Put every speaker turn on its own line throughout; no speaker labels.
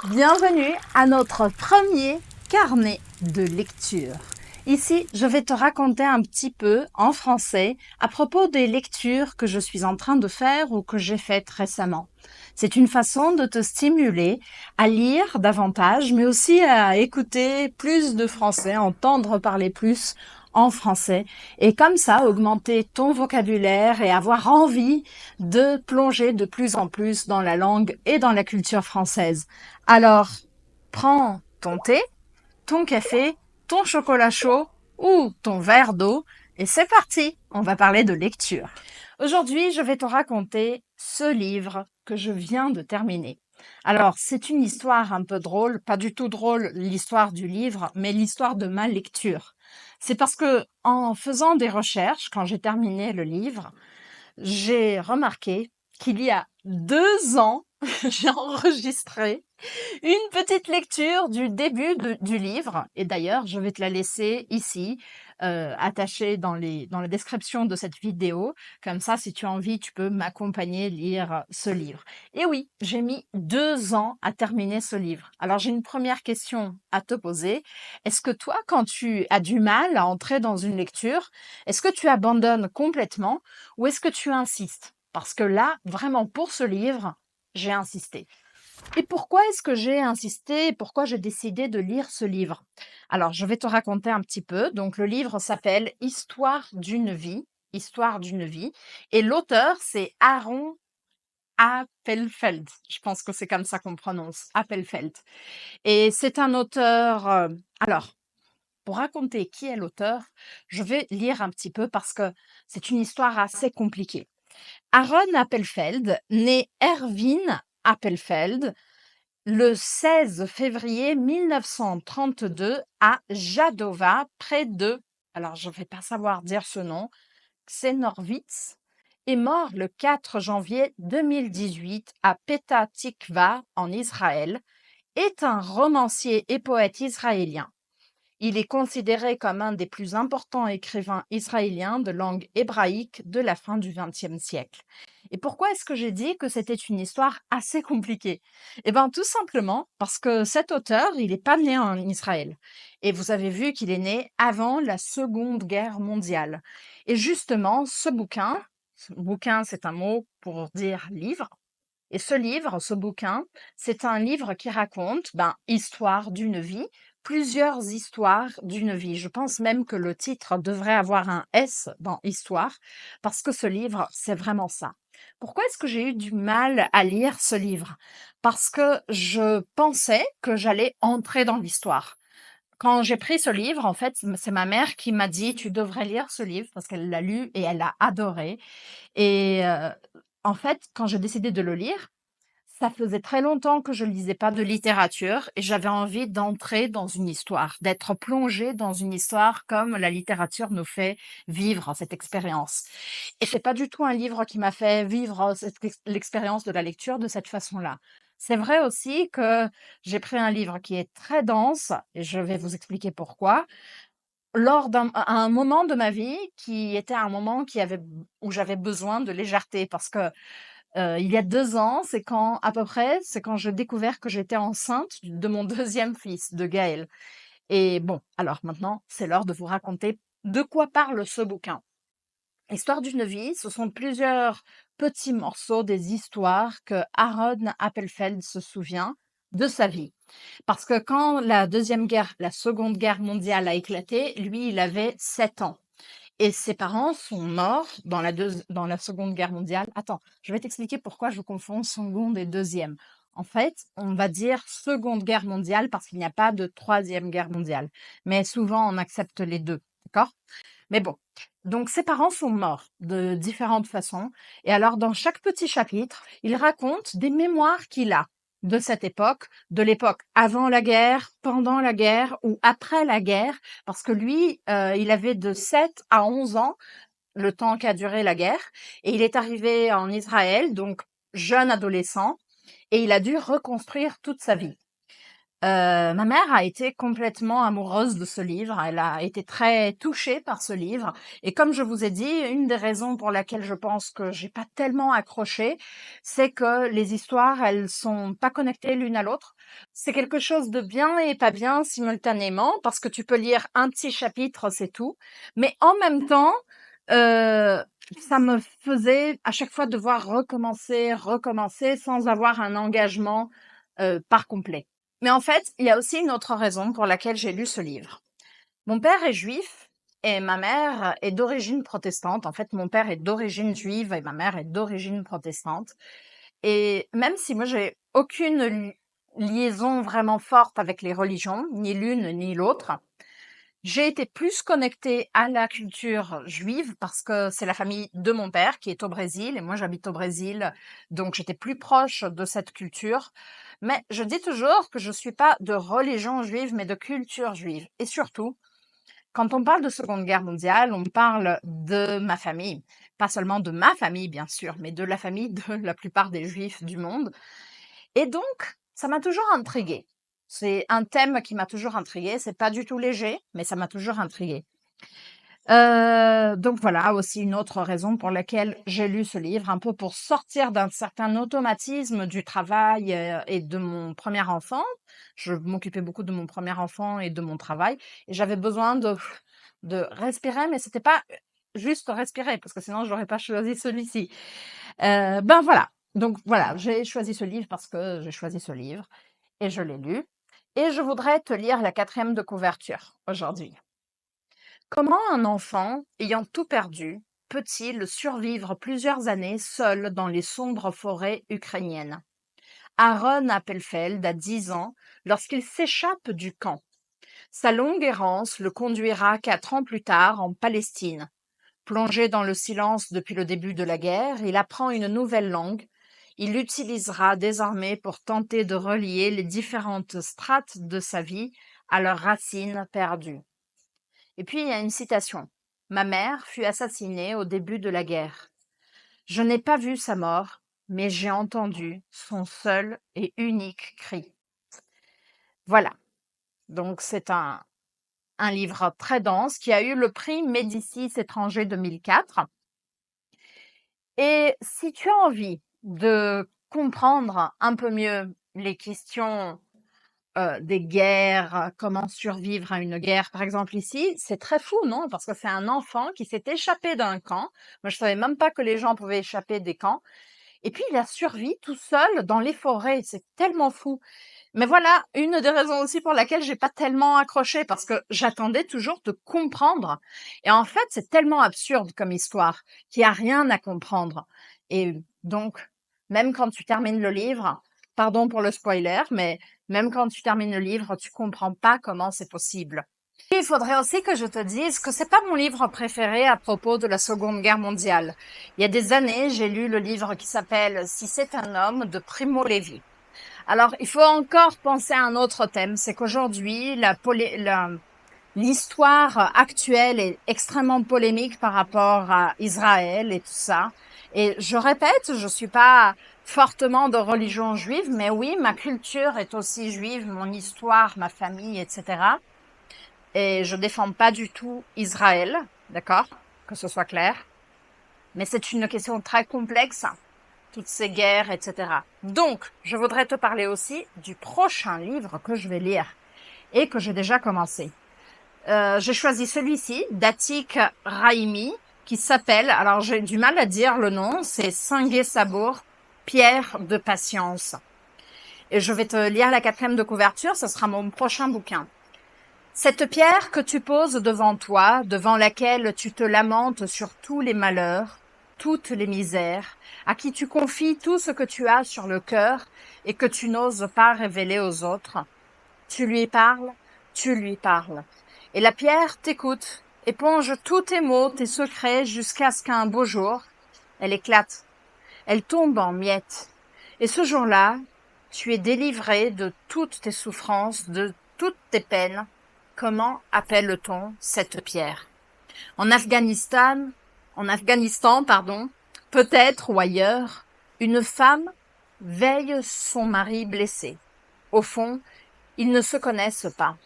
Bienvenue à notre premier carnet de lecture. Ici, je vais te raconter un petit peu en français à propos des lectures que je suis en train de faire ou que j'ai faites récemment. C'est une façon de te stimuler à lire davantage, mais aussi à écouter plus de français, entendre parler plus en français, et comme ça augmenter ton vocabulaire et avoir envie de plonger de plus en plus dans la langue et dans la culture française. Alors, prends ton thé, ton café, ton chocolat chaud ou ton verre d'eau et c'est parti, on va parler de lecture. Aujourd'hui, je vais te raconter ce livre que je viens de terminer. Alors, c'est une histoire un peu drôle, pas du tout drôle l'histoire du livre, mais l'histoire de ma lecture. C'est parce que en faisant des recherches, quand j'ai terminé le livre, j'ai remarqué qu'il y a 2 ans, j'ai enregistré une petite lecture du début du livre. Et d'ailleurs, je vais te la laisser ici, attachée dans la description de cette vidéo. Comme ça, si tu as envie, tu peux m'accompagner lire ce livre. Et oui, j'ai mis 2 ans à terminer ce livre. Alors, j'ai une première question à te poser. Est-ce que toi, quand tu as du mal à entrer dans une lecture, est-ce que tu abandonnes complètement ou est-ce que tu insistes? Parce que là, vraiment, pour ce livre, j'ai insisté. Et pourquoi est-ce que j'ai insisté? Pourquoi j'ai décidé de lire ce livre? Alors, je vais te raconter un petit peu. Donc, le livre s'appelle Histoire d'une vie. Histoire d'une vie. Et l'auteur, c'est Aaron Appelfeld. Je pense que c'est comme ça qu'on prononce, Appelfeld. Et c'est un auteur. Alors, pour raconter qui est l'auteur, je vais lire un petit peu parce que c'est une histoire assez compliquée. Aaron Appelfeld, né Erwin Appelfeld, le 16 février 1932 à Jadova, près de, alors je ne vais pas savoir dire ce nom, Xenorwitz, est mort le 4 janvier 2018 à Petah Tikva en Israël, est un romancier et poète israélien. Il est considéré comme un des plus importants écrivains israéliens de langue hébraïque de la fin du XXe siècle. Et pourquoi est-ce que j'ai dit que c'était une histoire assez compliquée? Eh bien, tout simplement parce que cet auteur, il n'est pas né en Israël. Et vous avez vu qu'il est né avant la Seconde Guerre mondiale. Et justement, ce bouquin, c'est un mot pour dire livre. Et ce livre, ce bouquin, c'est un livre qui raconte, histoire d'une vie, plusieurs histoires d'une vie. Je pense même que le titre devrait avoir un S dans histoire, parce que ce livre, c'est vraiment ça. Pourquoi est-ce que j'ai eu du mal à lire ce livre? Parce que je pensais que j'allais entrer dans l'histoire. Quand j'ai pris ce livre, en fait, c'est ma mère qui m'a dit, tu devrais lire ce livre parce qu'elle l'a lu et elle l'a adoré. Et en fait, quand j'ai décidé de le lire, ça faisait très longtemps que je ne lisais pas de littérature et j'avais envie d'entrer dans une histoire, d'être plongée dans une histoire comme la littérature nous fait vivre cette expérience. Et c'est pas du tout un livre qui m'a fait vivre l'expérience de la lecture de cette façon-là. C'est vrai aussi que j'ai pris un livre qui est très dense et je vais vous expliquer pourquoi. Lors à un moment de ma vie qui était un moment où j'avais besoin de légèreté parce que il y a 2 ans, c'est quand j'ai découvert que j'étais enceinte de mon deuxième fils, de Gaël. Et bon, alors maintenant, c'est l'heure de vous raconter de quoi parle ce bouquin. Histoire d'une vie, ce sont plusieurs petits morceaux des histoires que Aaron Appelfeld se souvient de sa vie. Parce que quand la Seconde Guerre mondiale a éclaté, lui, il avait 7 ans. Et ses parents sont morts dans la Seconde Guerre mondiale. Attends, je vais t'expliquer pourquoi je confonds Seconde et Deuxième. En fait, on va dire Seconde Guerre mondiale parce qu'il n'y a pas de Troisième Guerre mondiale. Mais souvent, on accepte les deux, d'accord? Mais bon, donc ses parents sont morts de différentes façons. Et alors, dans chaque petit chapitre, il raconte des mémoires qu'il a de cette époque, de l'époque avant la guerre, pendant la guerre ou après la guerre, parce que lui, il avait de 7 à 11 ans, le temps qu'a duré la guerre, et il est arrivé en Israël, donc jeune adolescent, et il a dû reconstruire toute sa vie. Ma mère a été complètement amoureuse de ce livre. Elle a été très touchée par ce livre. Et comme je vous ai dit, une des raisons pour laquelle je pense que j'ai pas tellement accroché, c'est que les histoires, elles sont pas connectées l'une à l'autre. C'est quelque chose de bien et pas bien simultanément parce que tu peux lire un petit chapitre, c'est tout. Mais en même temps, euh, ça me faisait à chaque fois devoir recommencer sans avoir un engagement par complet. Mais en fait, il y a aussi une autre raison pour laquelle j'ai lu ce livre. Mon père est juif et ma mère est d'origine protestante. En fait, mon père est d'origine juive et ma mère est d'origine protestante. Et même si moi j'ai aucune liaison vraiment forte avec les religions, ni l'une ni l'autre, j'ai été plus connectée à la culture juive parce que c'est la famille de mon père qui est au Brésil et moi j'habite au Brésil, donc j'étais plus proche de cette culture. Mais je dis toujours que je suis pas de religion juive, mais de culture juive. Et surtout, quand on parle de Seconde Guerre mondiale, on parle de ma famille. Pas seulement de ma famille, bien sûr, mais de la famille de la plupart des juifs du monde. Et donc, ça m'a toujours intriguée. C'est un thème qui m'a toujours intriguée. C'est pas du tout léger, mais ça m'a toujours intriguée. Donc voilà, aussi une autre raison pour laquelle j'ai lu ce livre, un peu pour sortir d'un certain automatisme du travail, et de mon premier enfant. Je m'occupais beaucoup de mon premier enfant et de mon travail et j'avais besoin de respirer, mais c'était pas juste respirer parce que sinon j'aurais pas choisi celui-ci. Ben voilà, donc voilà, j'ai choisi ce livre parce que j'ai choisi ce livre et je l'ai lu et je voudrais te lire la 4e de couverture aujourd'hui. Comment un enfant, ayant tout perdu, peut-il survivre plusieurs années seul dans les sombres forêts ukrainiennes? Aaron Appelfeld a 10 ans lorsqu'il s'échappe du camp. Sa longue errance le conduira 4 ans plus tard en Palestine. Plongé dans le silence depuis le début de la guerre, il apprend une nouvelle langue. Il l'utilisera désormais pour tenter de relier les différentes strates de sa vie à leurs racines perdues. Et puis, il y a une citation. Ma mère fut assassinée au début de la guerre. Je n'ai pas vu sa mort, mais j'ai entendu son seul et unique cri. Voilà. Donc, c'est un livre très dense qui a eu le prix Médicis étranger 2004. Et si tu as envie de comprendre un peu mieux les questions des guerres, comment survivre à une guerre, par exemple ici, c'est très fou, non? Parce que c'est un enfant qui s'est échappé d'un camp. Moi, je savais même pas que les gens pouvaient échapper des camps. Et puis, il a survécu tout seul dans les forêts. C'est tellement fou. Mais voilà, une des raisons aussi pour laquelle j'ai pas tellement accroché, parce que j'attendais toujours de comprendre. Et en fait, c'est tellement absurde comme histoire qu'il y a rien à comprendre. Et donc, même quand tu termines le livre, pardon pour le spoiler, mais même quand tu termines le livre, tu comprends pas comment c'est possible. Il faudrait aussi que je te dise que c'est pas mon livre préféré à propos de la Seconde Guerre mondiale. Il y a des années, j'ai lu le livre qui s'appelle Si c'est un homme de Primo Levi. Alors, il faut encore penser à un autre thème, c'est qu'aujourd'hui, l'histoire actuelle est extrêmement polémique par rapport à Israël et tout ça. Et je répète, je suis pas fortement de religion juive, mais oui, ma culture est aussi juive, mon histoire, ma famille, etc. Et je défends pas du tout Israël, d'accord? Que ce soit clair. Mais c'est une question très complexe, toutes ces guerres, etc. Donc, je voudrais te parler aussi du prochain livre que je vais lire et que j'ai déjà commencé. J'ai choisi celui-ci, d'Atik Raimi, qui s'appelle, alors j'ai du mal à dire le nom, c'est Singué Sabour, Pierre de patience. Et je vais te lire la 4e de couverture, ce sera mon prochain bouquin. Cette pierre que tu poses devant toi, devant laquelle tu te lamentes sur tous les malheurs, toutes les misères, à qui tu confies tout ce que tu as sur le cœur et que tu n'oses pas révéler aux autres, tu lui parles, tu lui parles. Et la pierre t'écoute, éponge tous tes maux, tes secrets, jusqu'à ce qu'un beau jour, elle éclate, elle tombe en miettes. Et ce jour-là, tu es délivré de toutes tes souffrances, de toutes tes peines. Comment appelle-t-on cette pierre? En Afghanistan, pardon, peut-être ou ailleurs, une femme veille son mari blessé. Au fond, Ils ne se connaissent pas.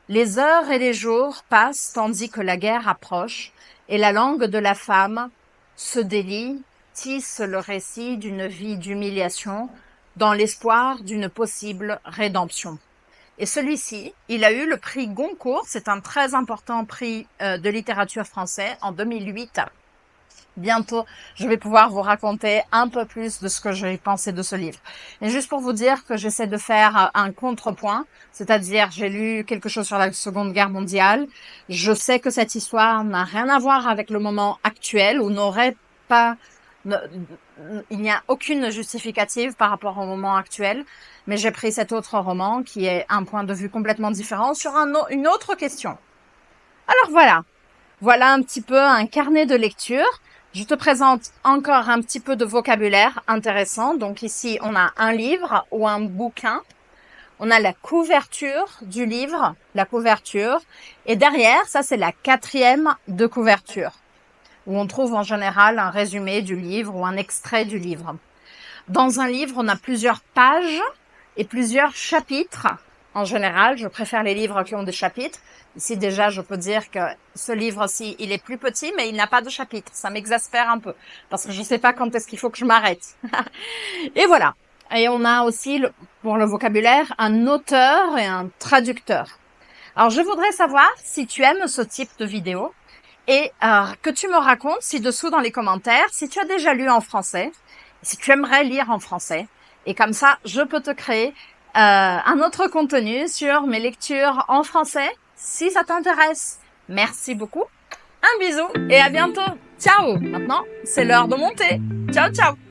Les heures et les jours passent tandis que la guerre approche et la langue de la femme se délie, tisse le récit d'une vie d'humiliation dans l'espoir d'une possible rédemption. Et celui-ci, il a eu le prix Goncourt, c'est un très important prix de littérature français en 2008. Bientôt, je vais pouvoir vous raconter un peu plus de ce que j'ai pensé de ce livre. Et juste pour vous dire que j'essaie de faire un contrepoint, c'est-à-dire j'ai lu quelque chose sur la Seconde Guerre mondiale. Je sais que cette histoire n'a rien à voir avec le moment actuel ou n'aurait pas, ne- il n'y a aucune justificative par rapport au moment actuel, mais j'ai pris cet autre roman qui est un point de vue complètement différent sur une autre question. Alors voilà un petit peu un carnet de lecture. Je te présente encore un petit peu de vocabulaire intéressant. Donc ici, on a un livre ou un bouquin. On a la couverture du livre, la couverture. Et derrière, ça c'est la 4e de couverture, où on trouve en général un résumé du livre ou un extrait du livre. Dans un livre, on a plusieurs pages et plusieurs chapitres. En général, je préfère les livres qui ont des chapitres. Ici, déjà, je peux dire que ce livre-ci, il est plus petit, mais il n'a pas de chapitre. Ça m'exaspère un peu, parce que je ne sais pas quand est-ce qu'il faut que je m'arrête. Et voilà. Et on a aussi, pour le vocabulaire, un auteur et un traducteur. Alors, je voudrais savoir si tu aimes ce type de vidéo et que tu me racontes ci-dessous dans les commentaires si tu as déjà lu en français, si tu aimerais lire en français. Et comme ça, je peux te créer un autre contenu sur mes lectures en français, si ça t'intéresse. Merci beaucoup, un bisou et à bientôt. Ciao. Maintenant, c'est l'heure de monter. Ciao, ciao.